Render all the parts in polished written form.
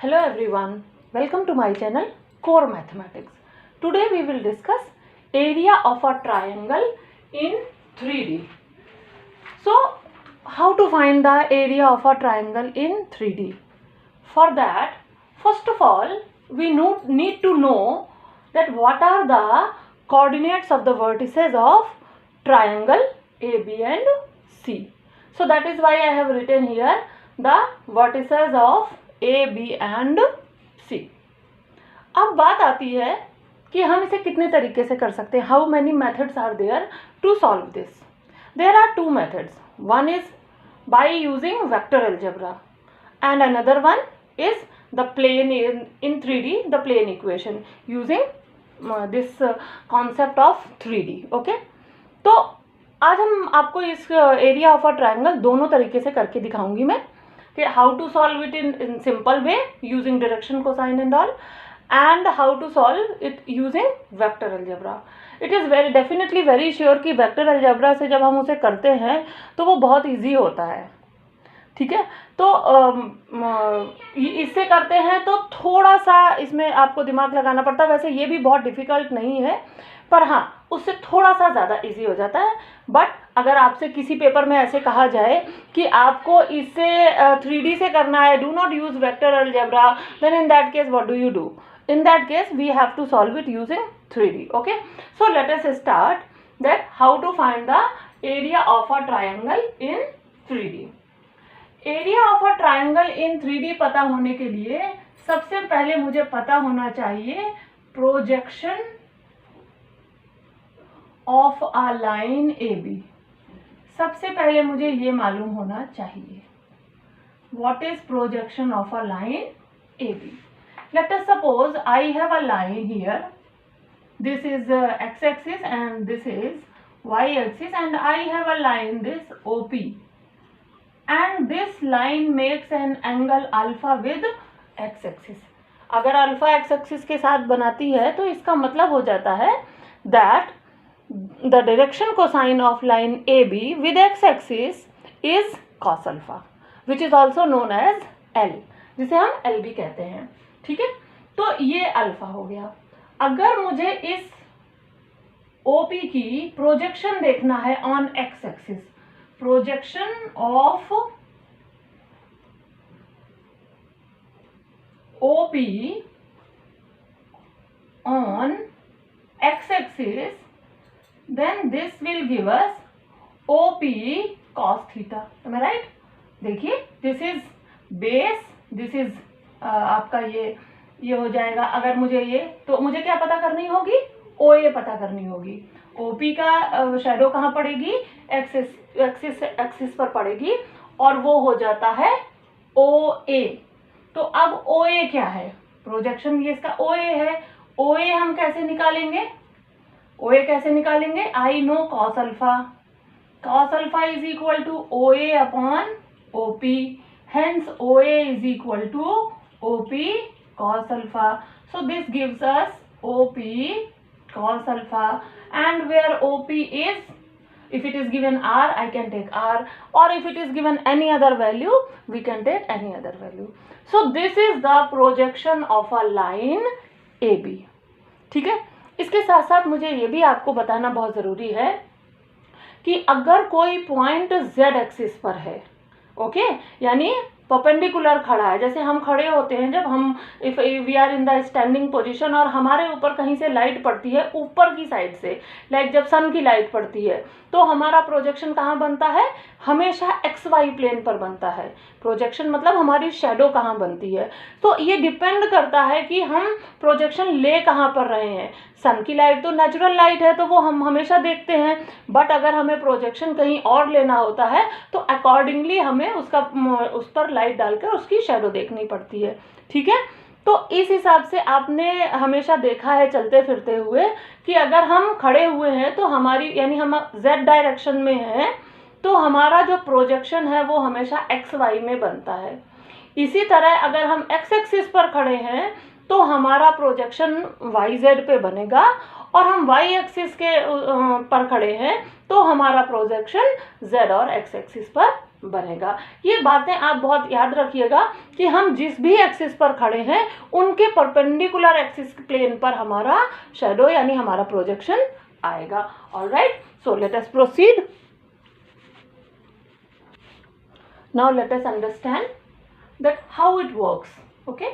Hello everyone, welcome to my channel Core Mathematics. Today we will discuss area of a triangle in 3D. So how to find the area of a triangle in 3D? For that, first of all, we need to know that what are the coordinates of the vertices of triangle AB and C. So that is why I have written here the vertices of A, B and C. अब बात आती है कि हम इसे कितने तरीके से कर सकते हैं. How many methods are there to solve this. There are two methods. One is by using vector algebra and another one is the plane in 3D, the plane equation using this concept of 3D. okay, तो आज हम आपको इस area of a triangle दोनों तरीके से करके दिखाऊंगी मैं कि how to solve it in simple way using direction cosine and all, and how to solve it using vector algebra. It is very definitely very sure कि वेक्टर अलजेब्रा से जब हम उसे करते हैं तो वो बहुत ईजी होता है. ठीक है, तो इससे करते हैं तो थोड़ा सा इसमें आपको दिमाग लगाना पड़ता है. वैसे ये भी बहुत डिफ़िकल्ट नहीं है, पर हाँ उससे थोड़ा सा ज़्यादा इजी हो जाता है. बट अगर आपसे किसी पेपर में ऐसे कहा जाए कि आपको इससे 3D से करना है, do not use vector algebra, then in that case what do you do? In that case we have to solve it using 3D. okay, so let us start that how to find the area of a triangle in 3D. Area of a triangle in 3D पता होने के लिए सबसे पहले मुझे पता होना चाहिए projection of a line AB. सबसे पहले मुझे ये मालूम होना चाहिए what is projection of a line AB. Let us suppose I have a line here. This is x-axis and this is y-axis, and I have a line this OP, and this line makes an angle alpha with x-axis. अगर alpha x-axis के साथ बनाती है तो इसका मतलब हो जाता है that the direction cosine of line AB with x-axis is cos alpha, which is also known as L, जिसे हम L भी कहते हैं. ठीक है, तो ये अल्फा हो गया. अगर मुझे इस OP की प्रोजेक्शन देखना है on x axis, projection of OP on x axis, then this will give us OP cos theta. Am I right? देखिए, this is base, this is आपका ये हो जाएगा. अगर मुझे ये, तो मुझे क्या पता करनी होगी? OA पता करनी होगी. OP का शैडो कहाँ पड़ेगी? एक्सिस पर पड़ेगी, और वो हो जाता है OA. तो अब OA क्या है? प्रोजेक्शन ये इसका OA है. OA हम कैसे निकालेंगे? OA कैसे निकालेंगे? I know cos alpha. cos alpha is equal to OA upon OP. hence OA is equal to OP cos alpha. So this gives us OP cos alpha, and where OP is, if it is given R, I can take R, or if it is given any other value, we can take any other value. So this is the projection of a line AB. ठीक है, इसके साथ साथ मुझे ये भी आपको बताना बहुत ज़रूरी है कि अगर कोई पॉइंट Z एक्सिस पर है, ओके, यानी परपेंडिकुलर खड़ा है, जैसे हम खड़े होते हैं जब हम if we are in the standing position और हमारे ऊपर कहीं से लाइट पड़ती है ऊपर की साइड से, लाइक जब सन की लाइट पड़ती है, तो हमारा प्रोजेक्शन कहाँ बनता है? हमेशा XY प्लेन पर बनता है. प्रोजेक्शन मतलब हमारी शैडो कहाँ बनती है. तो ये डिपेंड करता है कि हम प्रोजेक्शन ले कहाँ पर रहे हैं. सन की लाइट तो नेचुरल लाइट है, तो वो हम हमेशा देखते हैं, बट अगर हमें प्रोजेक्शन कहीं और लेना होता है तो अकॉर्डिंगली हमें उस पर लाइट डालकर उसकी शैडो देखनी पड़ती है. ठीक है, तो इस हिसाब से आपने हमेशा देखा है चलते फिरते हुए कि अगर हम खड़े हुए हैं तो हमारी, यानी हम Z डायरेक्शन में हैं, तो हमारा जो प्रोजेक्शन है वो हमेशा XY में बनता है. इसी तरह अगर हम X एक्सिस पर खड़े हैं तो हमारा प्रोजेक्शन YZ पे बनेगा, और हम Y एक्सिस के पर खड़े हैं तो हमारा प्रोजेक्शन Z और X एक्सिस पर बनेगा। ये बातें आप बहुत याद रखिएगा कि हम जिस भी एक्सिस पर खड़े हैं उनके परपेंडिकुलर एक्सिस प्लेन पर हमारा शैडो यानी हमारा प्रोजेक्शन आएगा। Alright, so let us proceed. Now let us understand that how it works. Okay,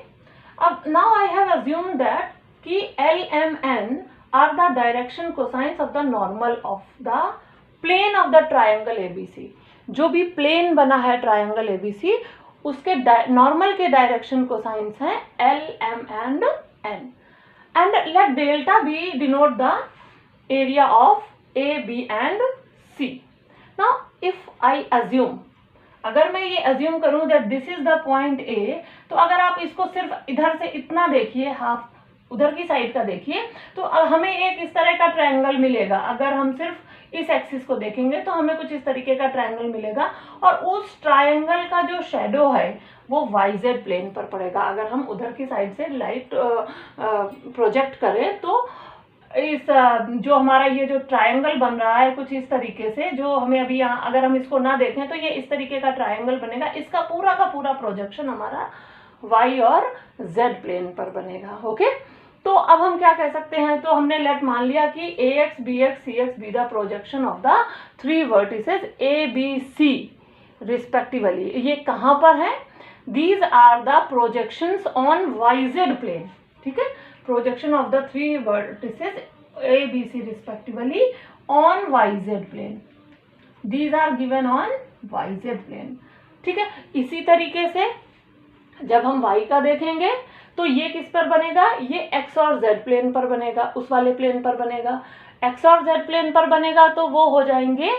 अब now I have assumed that कि LMN are the direction cosines of the normal of the plane of the triangle ABC। जो भी plane बना है triangle ABC उसके normal के direction cosines हैं LM and N, and let delta be denote the area of AB and C। Now if I assume, अगर मैं ये अज्यूम करूं that this is the point A, तो अगर आप इसको सिर्फ इधर से इतना देखिए, हाफ उधर की साइड का देखिए, तो हमें एक इस तरह का ट्रायंगल मिलेगा। अगर हम सिर्फ इस एक्सिस को देखेंगे तो हमें कुछ इस तरीके का ट्रायंगल मिलेगा, और उस ट्रायंगल का जो शेडो है वो YZ प्लेन पर पड़ेगा। अगर हम उधर की साइड से लाइट प्रोजेक्ट करें तो इस जो हमारा ये जो ट्रायंगल बन रहा है कुछ इस तरीके से, जो हमें अभी यहाँ अगर हम इसको ना देखें तो ये इस तरीके का ट्रायंगल बनेगा। इसका पूरा का पूरा प्रोजेक्शन हमारा Y और Z प्लेन पर बनेगा। ओके, तो अब हम क्या कह सकते हैं, तो हमने लेट मान लिया कि AX BX CX be the projection of the three vertices ABC respectively. ये कहाँ पर है? These are the projections on YZ plane. ठीक है, projection of the three vertices ABC respectively on YZ plane. These are given on YZ plane. ठीक है, इसी तरीके से जब हम Y का देखेंगे तो ये किस पर बनेगा? ये X और Z प्लेन पर बनेगा, उस वाले प्लेन पर बनेगा। X और Z प्लेन पर बनेगा तो वो हो जाएंगे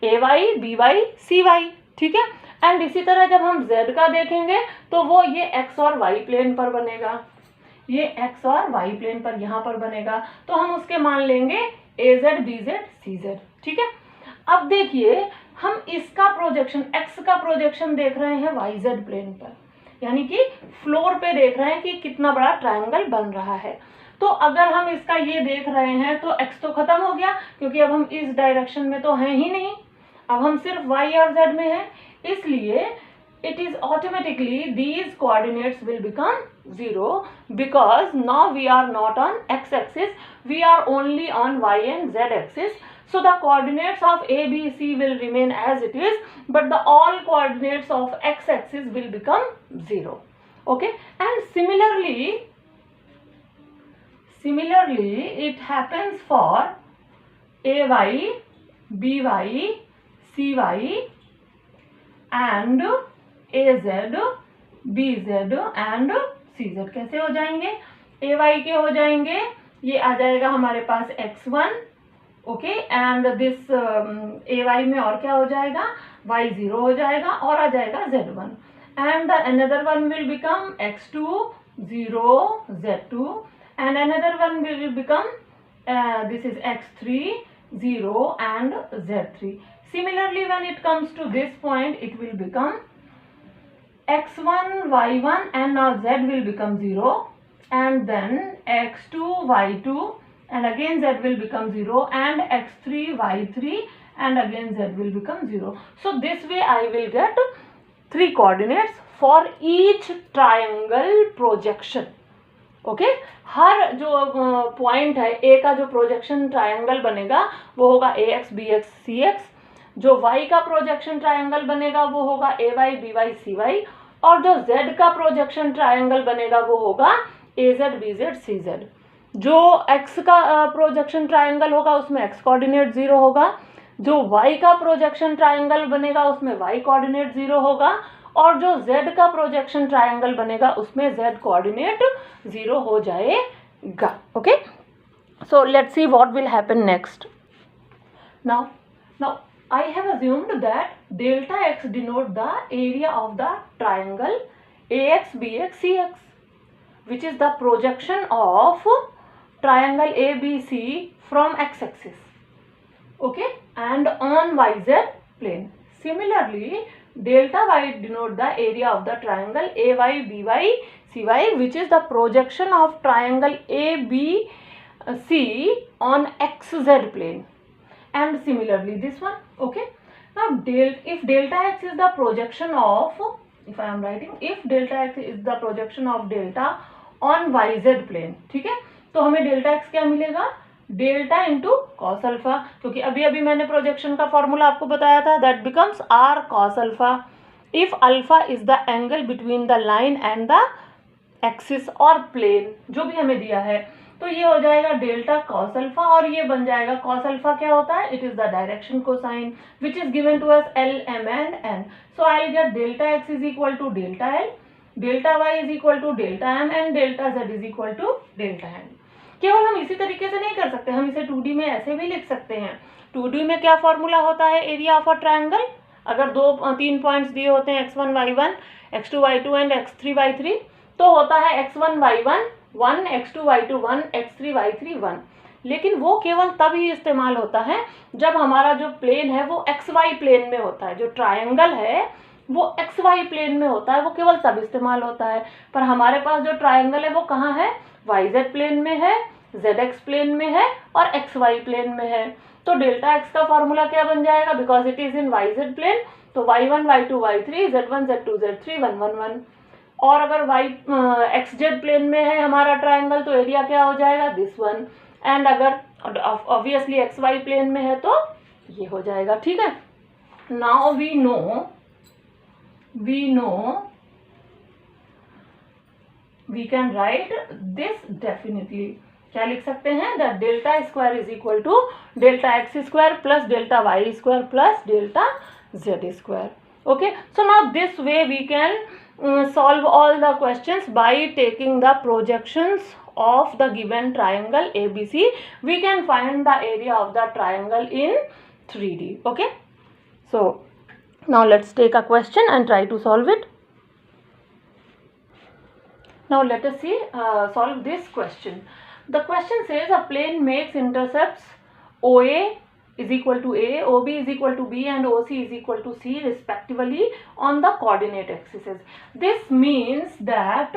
AY BY CY। ठीक है, एंड इसी तरह जब हम Z का देखेंगे तो वो ये X और Y प्लेन पर बनेगा, ये X और Y प्लेन पर यहाँ पर बनेगा। तो हम उसके मान लेंगे AZ BZ CZ। ठीक है, अब देखिए हम इसका प्रोजेक्शन X का प्रोजेक्शन देख रहे हैं YZ प्लेन पर, यानी कि फ्लोर पे देख रहे हैं कि कितना बड़ा ट्रायंगल बन रहा है। तो अगर हम इसका ये देख रहे हैं तो x तो खत्म हो गया, क्योंकि अब हम इस डायरेक्शन में तो हैं ही नहीं, अब हम सिर्फ y और z में हैं, इसलिए it is automatically these coordinates will become 0 because now we are not on x axis, we are only on y and z axis. So the coordinates of A, B, C will remain as it is, but the all coordinates of x axis will become 0. Okay, and similarly it happens for AY, BY, CY and AZ, BZ and CZ। कैसे हो जाएंगे? AY के हो जाएंगे, ये आ जाएगा हमारे पास x1, okay, and this AY में और क्या हो जाएगा? Y0 हो जाएगा और आ जाएगा Z1, and another one will become x2 0 Z2 and another one will become this is x3 0 and Z3. Similarly, when it comes to this point, it will become x1 y1 and now Z will become 0, and then x2 y2 and again Z will become 0, and x3 y3 and again Z will become 0. So this way I will get three coordinates for each triangle projection. Okay, हर जो point है A का जो projection triangle बनेगा वो होगा AX BX CX, जो Y का प्रोजेक्शन ट्रायंगल बनेगा वो होगा AY BY CY, और जो Z का प्रोजेक्शन ट्रायंगल बनेगा वो होगा AZ BZ CZ। जो X का प्रोजेक्शन ट्रायंगल होगा उसमें X कोऑर्डिनेट 0 होगा, जो Y का प्रोजेक्शन ट्रायंगल बनेगा उसमें Y कोऑर्डिनेट 0 होगा, और जो Z का प्रोजेक्शन ट्रायंगल बनेगा उसमें Z कोऑर्डिनेट 0 हो जाएगा। Okay, so let's see what will happen next. Now I have assumed that delta x denote the area of the triangle AX BX CX, which is the projection of triangle ABC from x axis, okay, and on YZ plane. Similarly, delta y denote the area of the triangle AY BY CY, which is the projection of triangle ABC on XZ plane, and similarly this one. Okay, Now if delta x is the projection of, if I am writing, if delta x is the projection of delta on yz plane, ठीक है, तो हमें delta x क्या मिलेगा, delta into cos alpha, क्योंकि अभी अभी मैंने प्रोजेक्शन का फॉर्मूला आपको बताया था, that becomes r cos alpha if alpha is the angle between the line and the axis और प्लेन, जो भी हमें दिया है, तो ये हो जाएगा डेल्टा कॉस अल्फा, और ये बन जाएगा कॉस अल्फा क्या होता है, it is the direction cosine which is given to us L M and N. So I will get delta X is equal to delta L, delta Y is equal to delta M and delta Z is equal to delta N. केवल हम इसी तरीके से नहीं कर सकते, हम इसे 2D में ऐसे भी लिख सकते हैं. 2D में क्या फॉर्मूला होता है एरिया ऑफ अ ट्रायंगल, अगर 3 पॉइंट्स दिए होते हैं x1 y1 x2 y2 and x3 y3, तो होता है x1 y1 1, x2 y2 1, x3 y3 1. लेकिन वो केवल तब ही इस्तेमाल होता है जब हमारा जो प्लेन है वो xy प्लेन में होता है, जो ट्रायंगल है वो xy प्लेन में होता है, वो केवल तब इस्तेमाल होता है. पर हमारे पास जो ट्रायंगल है वो कहाँ है, yz प्लेन में है, zx प्लेन में है और xy प्लेन में है. तो डेल्टा x का फॉर्मूला क्या बन जाएगा, because it is in yz plane, तो y1 y2 y3 z1 z2 z3 1 1 1. और अगर xz प्लेन में है हमारा ट्रायंगल, तो एरिया क्या हो जाएगा, दिस वन. एंड अगर ऑब्वियसली xy प्लेन में है तो ये हो जाएगा. ठीक है, now we know we can write this definitely. क्या लिख सकते हैं, that delta square is equal to delta X square plus delta Y square plus delta Z square. Okay, so now this way we can solve all the questions by taking the projections of the given triangle ABC. We can find the area of the triangle in 3D. Okay, so now let's take a question and try to solve it. Now let us see solve this question. The question says a plane makes intercepts OA is equal to A, OB is equal to B and OC is equal to C respectively on the coordinate axes. This means that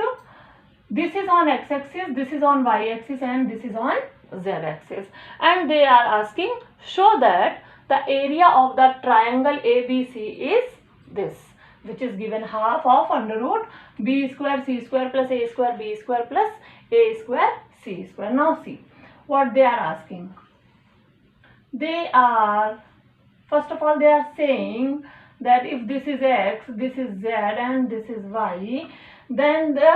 this is on x-axis, this is on y-axis and this is on z-axis, and they are asking show that the area of the triangle ABC is this, which is given half of under root b square c square plus a square b square plus a square c square. Now see what they are asking. They are, first of all, they are saying that if this is x, this is z and this is y, then the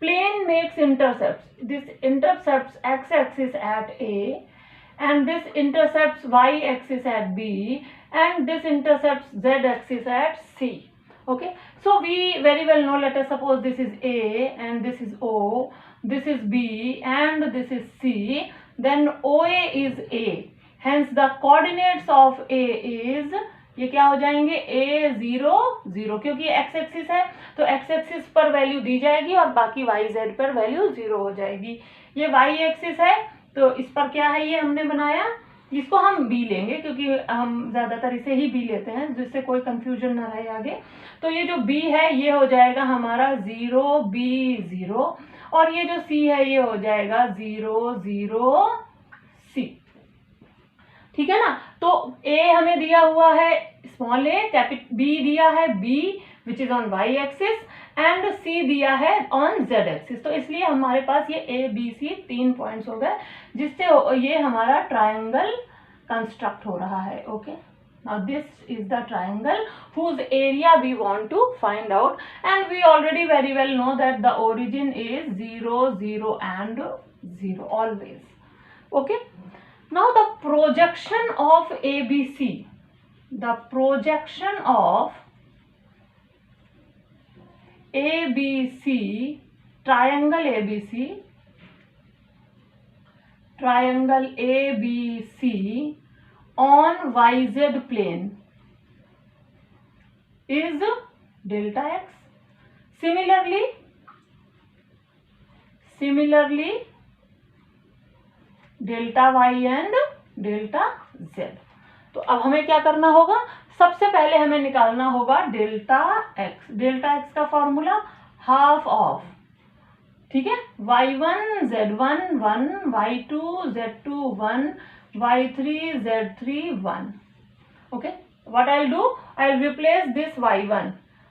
plane makes intercepts. This intercepts x-axis at A and this intercepts y-axis at B and this intercepts z-axis at C. Okay, so we very well know, let us suppose this is A and this is O, this is B and this is C. Then OA is A, hence the coordinates of A is, ये क्या हो जाएंगे, A 0 0, क्योंकि x axis है तो x axis पर value दी जाएगी और बाकी y z पर वैल्यू 0 हो जाएगी. ये y एक्सिस है तो इस पर क्या है, ये हमने बनाया, इसको हम b लेंगे क्योंकि हम ज़्यादातर इसे ही b लेते हैं जिससे कोई कंफ्यूजन ना रहे आगे. तो ये जो b है ये हो जाएगा हमारा 0 b 0 और ये जो c है ये हो जाएगा 0 0 c. ठीक है ना. तो a हमें दिया हुआ है स्मॉल a, कैपिटल b दिया है b which is on y axis and c दिया है ऑन z एक्सिस. तो इसलिए हमारे पास ये a b c 3 पॉइंट्स हो गए जिससे ये हमारा ट्रायंगल कंस्ट्रक्ट हो रहा है. Okay, now this is the triangle whose area we want to find out and we already very well know that the origin is 0 0 and 0 always. Okay, now the projection of ABC, the projection of ABC, triangle ABC on YZ plane is delta x. Similarly delta y and delta z. तो अब हमें क्या करना होगा, सबसे पहले हमें निकालना होगा डेल्टा x. डेल्टा x का फॉर्मूला हाफ ऑफ, ठीक है, y1 z1 1, y2 z2 1, y3 z3 1. Okay, what I will do, I will replace this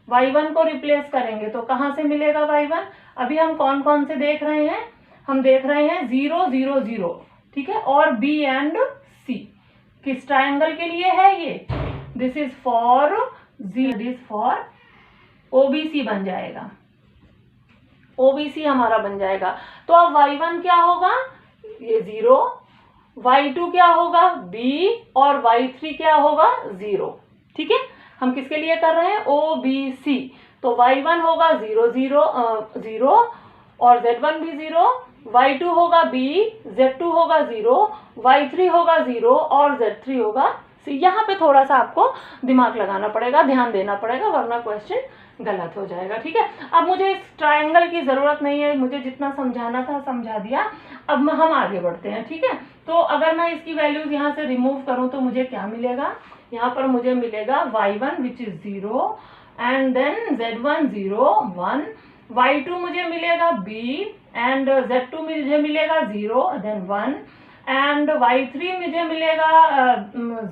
y1 को रिप्लेस करेंगे तो कहाँ से मिलेगा y1? अभी हम कौन कौन से देख रहे हैं, हम देख रहे हैं 0 0 0, ठीक है, और B एंड C किस ट्राइंगल के लिए है ये, दिस इज फॉर OBC बन जाएगा, OBC हमारा बन जाएगा। तो अब y1 क्या होगा, ये 0, y2 क्या होगा B, और y3 क्या होगा 0, ठीक है। हम किसके लिए कर रहे हैं, OBC, तो y1 होगा 0 0 0 और z1 भी 0, y2 होगा B, z2 होगा 0, y3 होगा 0 और z3 होगा C। यहाँ पे थोड़ा सा आपको दिमाग लगाना पड़ेगा, ध्यान देना पड़ेगा, वरना क्वेश्चन गलत हो जाएगा, ठीक है। अब मुझे इस ट्रायंगल की ज़रूरत नहीं है, मुझे जितना समझाना था समझा दिया। अब हम आगे बढ़ते हैं, ठीक है। तो अगर मैं इसकी वैल्यूज यहाँ से रिमूव करूँ तो मुझे क्या मिलेगा, यहाँ पर मुझे मिलेगा y1 which is 0 and then z1 0 1, y2 मुझे मिलेगा b एंड z2 मुझे मिलेगा 0 देन 1 एंड y3 मुझे मिलेगा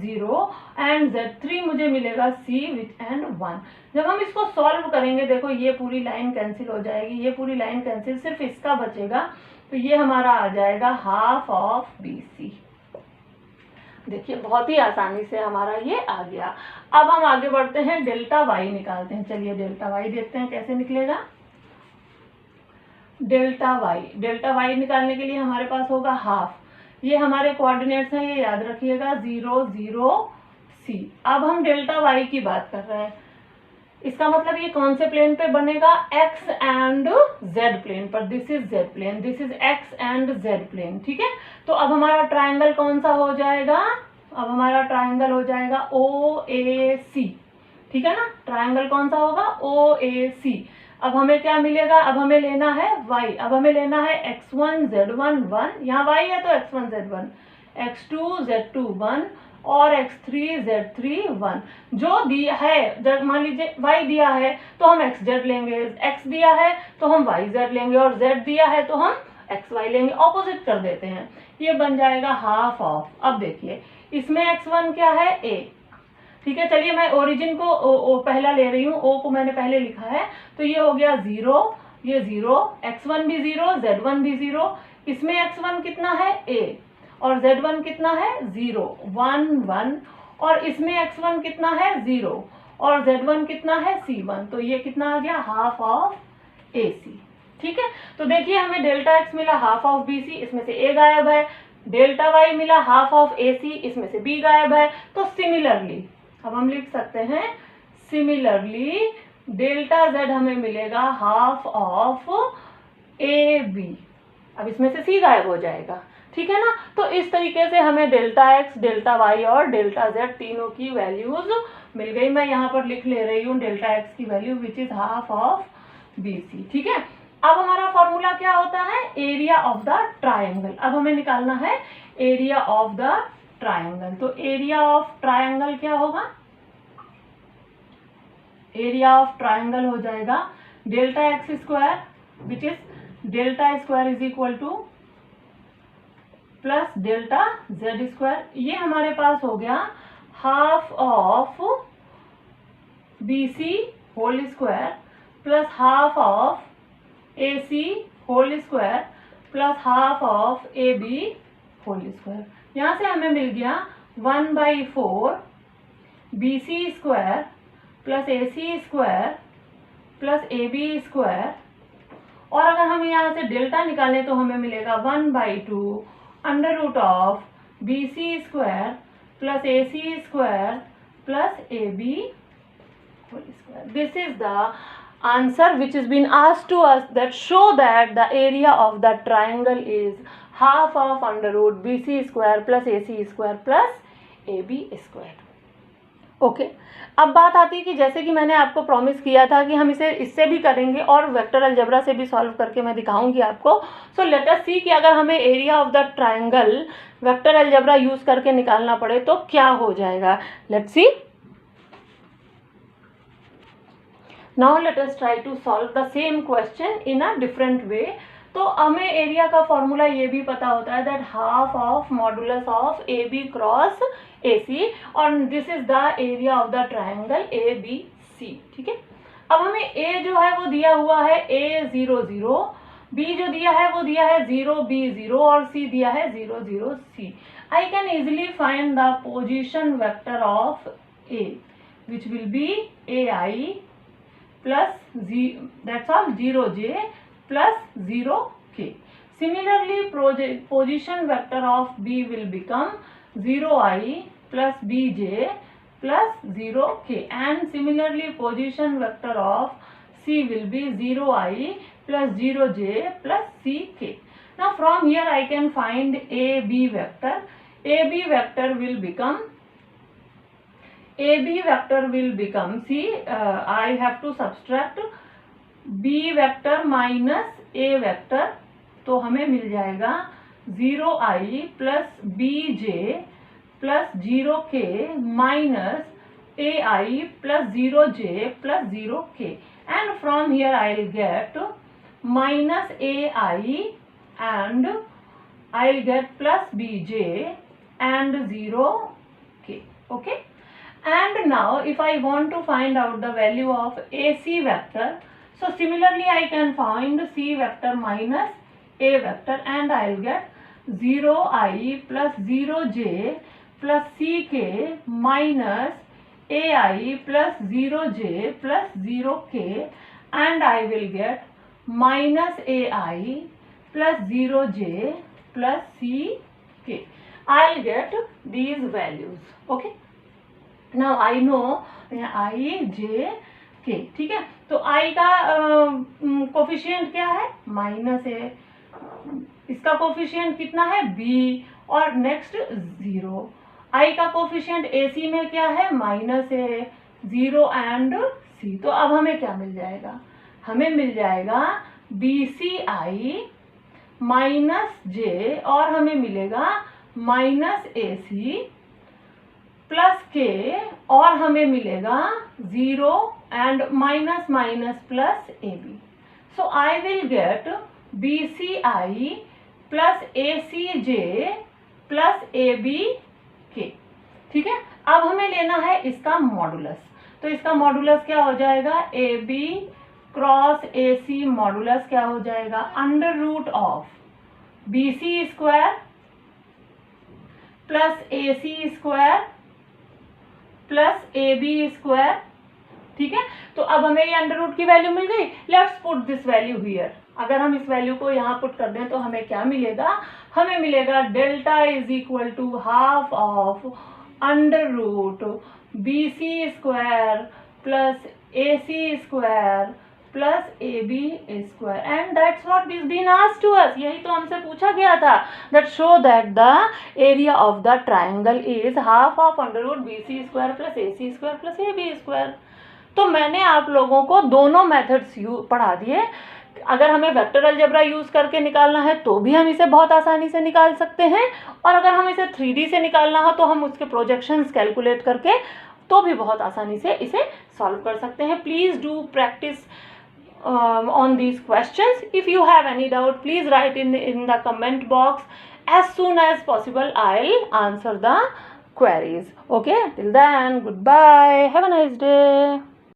0 एंड z3 मुझे मिलेगा c विच एंड 1। जब हम इसको सॉल्व करेंगे, देखो ये पूरी लाइन कैंसिल हो जाएगी, ये पूरी लाइन कैंसिल, सिर्फ इसका बचेगा, तो ये हमारा आ जाएगा हाफ ऑफ BC। देखिए बहुत ही आसानी से हमारा ये आ गया। अब हम आगे बढ़ते हैं, डेल्टा वाई निकालते हैं। चलिए डेल्टा वाई देखते हैं कैसे निकलेगा। डेल्टा वाई निकालने के लिए हमारे पास होगा हाफ, ये हमारे कोऑर्डिनेट्स हैं, ये याद रखिएगा 0 0 C। अब हम डेल्टा वाई की बात कर रहे हैं, इसका मतलब ये कौन से प्लेन पे बनेगा, x एंड z प्लेन पर। This is z plane, this is x and z plane, ठीक है। तो अब हमारा ट्रायंगल कौन सा हो जाएगा, अब हमारा ट्रायंगल हो जाएगा OAC, ठीक है ना। ट्रायंगल कौन सा होगा, OAC। अब हमें क्या मिलेगा, अब हमें लेना है y, अब हमें लेना है x1 z1 1, यहाँ y है तो x1 z1, x2 z2 1 और x3 z3 1। जो दिया है, जब मान लीजिए y दिया है तो हम xz लेंगे, x दिया है तो हम yz लेंगे, और z दिया है तो हम xy लेंगे, ऑपोजिट कर देते हैं, ये बन जाएगा हाफ ऑफ। अब देखिए इसमें x1 क्या है a, ठीक है। चलिए मैं ओरिजिन को ओ पहला ले रही हूँ, ओ को मैंने पहले लिखा है, तो ये हो गया 0, ये 0, x1 भी 0, z1 भी 0, इसमें x1 कितना है a और z1 कितना है 0 1 1, और इसमें x1 कितना है 0 और z1 कितना है c1, तो ये कितना आ गया हाफ ऑफ AC, ठीक है। तो देखिए हमें डेल्टा x मिला हाफ ऑफ BC, इसमें से a गायब है, डेल्टा y मिला हाफ ऑफ AC, इसमें से b गायब है। तो सिमिलरली अब हम लिख सकते हैं, सिमिलरली डेल्टा z हमें मिलेगा हाफ ऑफ AB। अब इसमें से c गायब हो जाएगा, ठीक है ना। तो इस तरीके से हमें डेल्टा x, डेल्टा y और डेल्टा z तीनों की वैल्यूज मिल गई। मैं यहाँ पर लिख ले रही हूँ डेल्टा x की value which is half of BC, ठीक है। अब हमारा फॉर्मूला क्या होता है, एरिया ऑफ द ट्रायंगल। अब हमें निकालना है एरिया ऑफ द ट्रायंगल। तो एरिया ऑफ ट्रायंगल क्या होगा, एरिया ऑफ ट्रायंगल हो जाएगा delta x square which is delta square is equal to plus delta z square. ये हमारे पास हो गया half of BC whole square plus half of AC whole square plus half of AB whole square. यहाँ से हमें मिल गया 1/4 BC square plus AC square plus AB square, और अगर हम यहाँ से डेल्टा निकालें तो हमें मिलेगा 1/2 under root of BC square plus AC square plus AB whole square. This is the answer which has been asked to us, that show that the area of the triangle is half of under root BC square plus AC square plus AB square। Okay अब बात आती है कि जैसे कि मैंने आपको promise किया था कि हम इसे इससे भी करेंगे और वेक्टर अलजेब्रा से भी सॉल्व करके मैं दिखाऊंगी आपको। सो लेट अस सी कि अगर हमें area of the triangle vector algebra use करके निकालना पड़े तो क्या हो जाएगा। Let's see. Now let us try to solve the same question in a different way. तो हमें एरिया का फॉर्मूला ये भी पता होता है that half of modulus of A B cross A C, और this is the area of the triangle A B C. ठीक है, अब हमें ए जो है वो दिया हुआ है a 0 0, बी जो दिया है वो दिया है 0 b 0 और सी दिया है 0 0 c। I can easily find the position vector of A, which will be ai plus that's all 0j plus 0k. Similarly, position vector of B will become 0i plus bj plus 0k, and similarly position vector of C will be 0i plus 0j plus ck. Now from here I can find AB vector. AB vector will become see, I have to subtract B vector minus A vector, तो हमें मिल जाएगा 0i plus bj plus 0k minus ai plus 0j plus 0k, and from here I will get minus ai and I will get plus bj and 0k. Okay, and now if I want to find out the value of AC vector, so similarly I can find C vector minus A vector, and I will get 0i plus 0j plus ck minus ai plus 0j plus 0k, and I will get minus ai plus 0j plus ck. I will get these values. Okay, now I know I j k. ठीक है, तो I का coefficient क्या है, minus है, इसका coefficient कितना है b, और नेक्स्ट 0। I का कोफिशिएंट AC में क्या है, माइनस है, 0 एंड c। तो अब हमें क्या मिल जाएगा, हमें मिल जाएगा BCI माइनस j, और हमें मिलेगा माइनस AC प्लस k, और हमें मिलेगा 0 and minus minus plus AB. So I will gate BCI plus ACJ plus ABK. ठीक है, अब हमें लेना है इसका मॉडुलस, तो इसका मॉडुलस क्या हो जाएगा, AB क्रॉस AC मॉडुलस क्या हो जाएगा, under root of BC square plus AC square plus AB square. ठीक है, तो अब हमें ये अंडर रूट की वैल्यू मिल गई। Let's put this value here. अगर हम इस वैल्यू को यहाँ पुट कर दें तो हमें क्या मिलेगा, हमें मिलेगा delta is equal to half of under root BC square plus AC square plus AB square, and that's what is been asked to us. यही तो हमसे पूछा गया था, that show that the area of the triangle is half of under root BC square plus AC square plus AB square. तो मैंने आप लोगों को दोनों मेथड्स पढ़ा दिए। अगर हमें वेक्टर अलजेब्रा यूज करके निकालना है तो भी हम इसे बहुत आसानी से निकाल सकते हैं, और अगर हम इसे 3D से निकालना हो तो हम उसके प्रोजेक्शंस कैलकुलेट करके तो भी बहुत आसानी से इसे सॉल्व कर सकते हैं। Please do practice on these questions. If you have any doubt, please write in the comment box. As soon as possible I'll answer the queries. Okay, till then, goodbye, have a nice day.